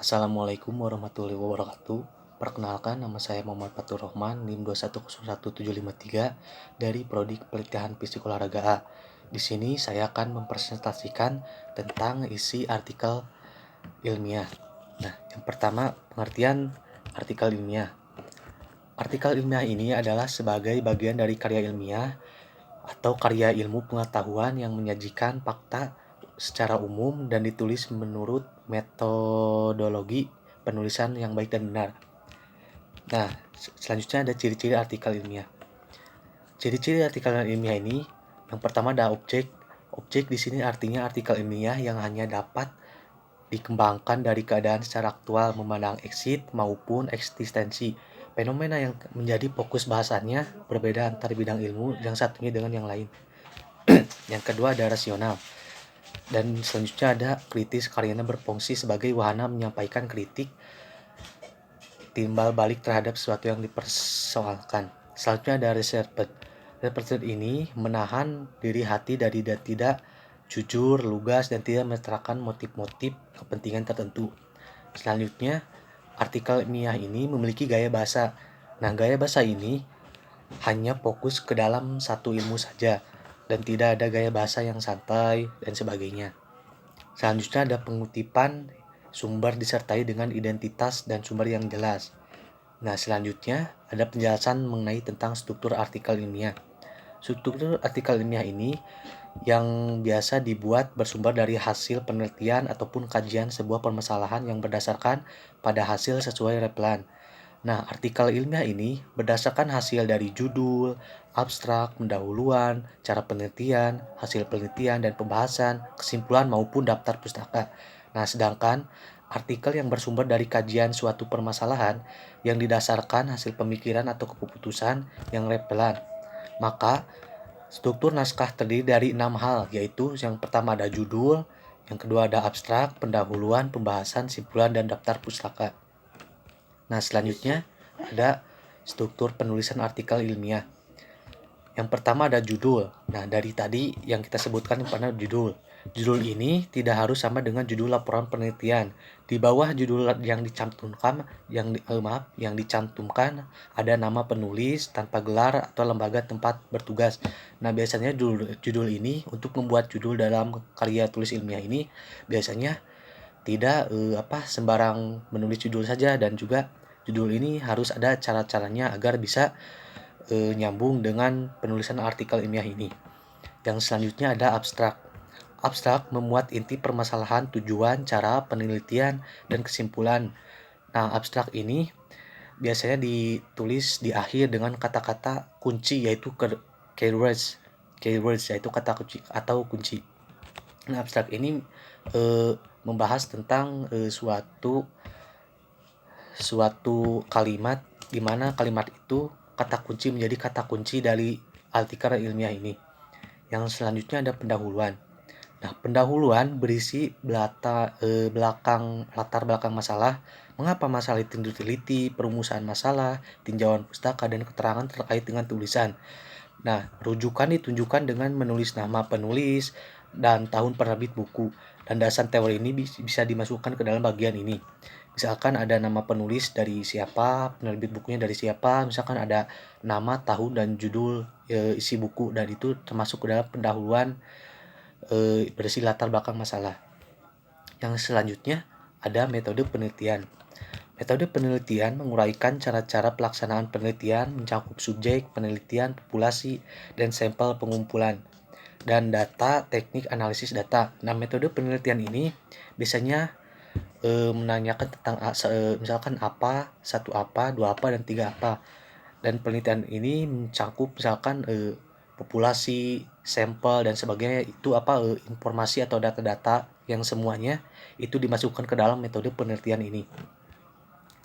Assalamualaikum warahmatullahi wabarakatuh. Perkenalkan, nama saya Muhammad Fatur Rahman, NIM 2101753 dari Prodi Pelatihan Fisik Olahraga A. Di sini saya akan mempresentasikan tentang isi artikel ilmiah. Nah, yang pertama, pengertian artikel ilmiah. Artikel ilmiah ini adalah sebagai bagian dari karya ilmiah atau karya ilmu pengetahuan yang menyajikan fakta secara umum dan ditulis menurut metodologi penulisan yang baik dan benar. Nah, selanjutnya ada ciri-ciri artikel ilmiah. Ciri-ciri artikel ilmiah ini, yang pertama ada objek. Objek di sini artinya artikel ilmiah yang hanya dapat dikembangkan dari keadaan secara aktual memandang eksit maupun eksistensi. Fenomena yang menjadi fokus bahasannya berbeda antar bidang ilmu yang satunya dengan yang lain. Yang kedua ada rasional. Dan selanjutnya ada kritis, karyanya berfungsi sebagai wahana menyampaikan kritik timbal balik terhadap sesuatu yang dipersoalkan. Selanjutnya ada reserved. Reserved ini menahan diri hati dari tidak jujur, lugas, dan tidak menerapkan motif-motif kepentingan tertentu. Selanjutnya, artikel ilmiah ini memiliki gaya bahasa. Nah, gaya bahasa ini hanya fokus ke dalam satu ilmu saja dan tidak ada gaya bahasa yang santai dan sebagainya. Selanjutnya ada pengutipan sumber disertai dengan identitas dan sumber yang jelas. Nah, selanjutnya ada penjelasan mengenai tentang struktur artikel ilmiah. Struktur artikel ilmiah ini yang biasa dibuat bersumber dari hasil penelitian ataupun kajian sebuah permasalahan yang berdasarkan pada hasil sesuai repelan. Nah, artikel ilmiah ini berdasarkan hasil dari judul, abstrak, pendahuluan, cara penelitian, hasil penelitian dan pembahasan, kesimpulan maupun daftar pustaka. Nah, sedangkan artikel yang bersumber dari kajian suatu permasalahan yang didasarkan hasil pemikiran atau keputusan yang repelan. Maka, struktur naskah terdiri dari 6 hal, yaitu yang pertama ada judul, yang kedua ada abstrak, pendahuluan, pembahasan, simpulan, dan daftar pustaka. Nah, selanjutnya ada struktur penulisan artikel ilmiah. Yang pertama ada judul. Nah, dari tadi yang kita sebutkan pada judul. Judul ini tidak harus sama dengan judul laporan penelitian. Di bawah judul yang dicantumkan ada nama penulis tanpa gelar atau lembaga tempat bertugas. Nah, biasanya judul ini untuk membuat judul dalam karya tulis ilmiah ini biasanya tidak sembarang menulis judul saja, dan juga judul ini harus ada cara-caranya agar bisa nyambung dengan penulisan artikel ilmiah ini. Yang selanjutnya ada abstrak. Abstrak memuat inti permasalahan, tujuan, cara penelitian, dan kesimpulan. Nah, abstrak ini biasanya ditulis di akhir dengan kata-kata kunci, yaitu keywords yaitu kata kunci atau kunci. Nah, abstrak ini membahas tentang suatu kalimat, di mana kalimat itu kata kunci menjadi kata kunci dari artikel ilmiah ini. Yang selanjutnya ada pendahuluan. Nah, pendahuluan berisi latar belakang masalah, mengapa masalah itu diteliti, perumusan masalah, tinjauan pustaka, dan keterangan terkait dengan tulisan. Nah, rujukan ditunjukkan dengan menulis nama penulis dan tahun penerbit buku. Landasan teori ini bisa dimasukkan ke dalam bagian ini. Misalkan ada nama penulis dari siapa, penerbit bukunya dari siapa, misalkan ada nama, tahun, dan judul isi buku, dan itu termasuk ke dalam pendahuluan berisi latar belakang masalah. Yang selanjutnya ada metode penelitian. Metode penelitian menguraikan cara-cara pelaksanaan penelitian, mencakup subjek penelitian, populasi, dan sampel pengumpulan, dan data, teknik analisis data. Nah, metode penelitian ini biasanya menanyakan tentang misalkan apa, satu apa, dua apa, dan tiga apa. Dan penelitian ini mencakup misalkan populasi, sampel, dan sebagainya. Itu informasi atau data-data yang semuanya itu dimasukkan ke dalam metode penelitian ini.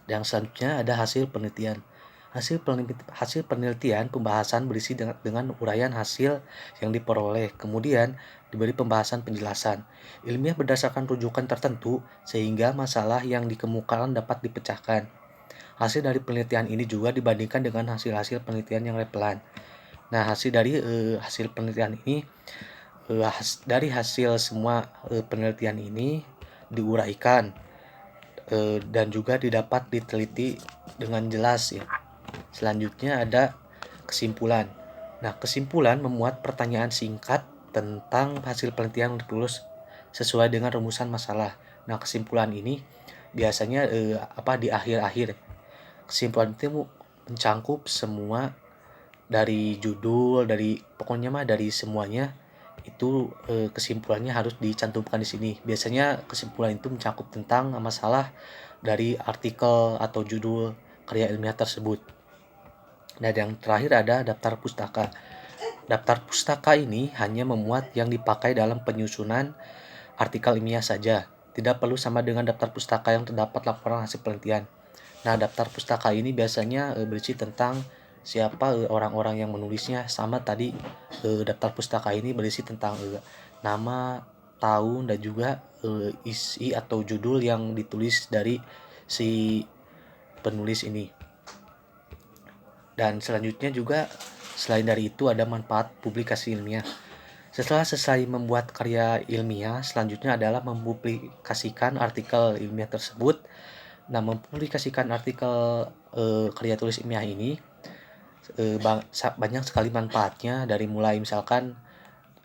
Yang selanjutnya ada hasil penelitian. Hasil penelitian pembahasan berisi dengan uraian hasil yang diperoleh, kemudian diberi pembahasan penjelasan ilmiah berdasarkan rujukan tertentu sehingga masalah yang dikemukakan dapat dipecahkan. Hasil dari penelitian ini juga dibandingkan dengan hasil-hasil penelitian yang repelan. Nah, hasil penelitian ini dari hasil semua penelitian ini diuraikan dan juga didapat diteliti dengan jelas ya. Selanjutnya ada kesimpulan. Nah, kesimpulan memuat pertanyaan singkat tentang hasil penelitian yang ditulis sesuai dengan rumusan masalah. Nah, kesimpulan ini biasanya di akhir-akhir. Kesimpulan itu mencangkup semua dari judul, dari pokoknya mah dari semuanya itu kesimpulannya harus dicantumkan di sini. Biasanya kesimpulan itu mencakup tentang masalah dari artikel atau judul karya ilmiah tersebut. Nah, yang terakhir ada daftar pustaka. Daftar pustaka ini hanya memuat yang dipakai dalam penyusunan artikel ilmiah saja. Tidak perlu sama dengan daftar pustaka yang terdapat laporan hasil penelitian. Nah, daftar pustaka ini biasanya berisi tentang siapa orang-orang yang menulisnya. Sama tadi daftar pustaka ini berisi tentang nama, tahun, dan juga isi atau judul yang ditulis dari si penulis ini. Dan selanjutnya juga selain dari itu ada manfaat publikasi ilmiah. Setelah selesai membuat karya ilmiah, selanjutnya adalah mempublikasikan artikel ilmiah tersebut. Nah, mempublikasikan artikel karya tulis ilmiah ini banyak sekali manfaatnya, dari mulai misalkan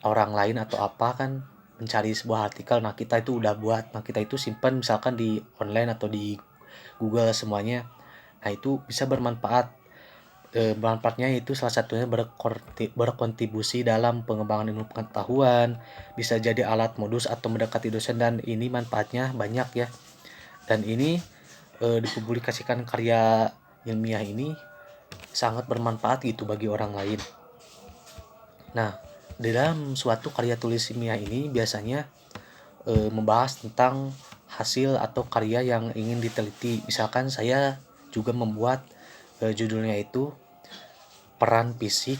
orang lain atau apa kan mencari sebuah artikel, nah kita itu udah buat, nah kita itu simpan misalkan di online atau di Google semuanya. Nah, itu bisa bermanfaat. Manfaatnya itu salah satunya berkontribusi dalam pengembangan ilmu pengetahuan, bisa jadi alat modus atau mendekati dosen, dan ini manfaatnya banyak ya. Dan ini dipublikasikan karya ilmiah ini sangat bermanfaat gitu bagi orang lain. Nah, di dalam suatu karya tulis ilmiah ini biasanya membahas tentang hasil atau karya yang ingin diteliti. Misalkan saya juga membuat judulnya itu peran fisik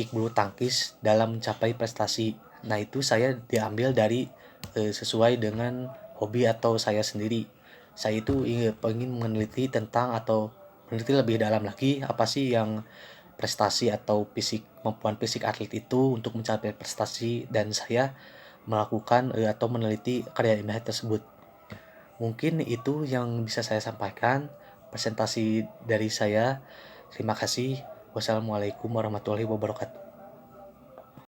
bulu tangkis dalam mencapai prestasi. Nah, itu saya diambil dari sesuai dengan hobi atau saya sendiri. Saya itu ingin meneliti tentang atau meneliti lebih dalam lagi apa sih yang prestasi atau kemampuan fisik atlet itu untuk mencapai prestasi, dan saya melakukan atau meneliti karya ilmiah tersebut. Mungkin itu yang bisa saya sampaikan presentasi dari saya. Terima kasih. Wassalamualaikum warahmatullahi wabarakatuh.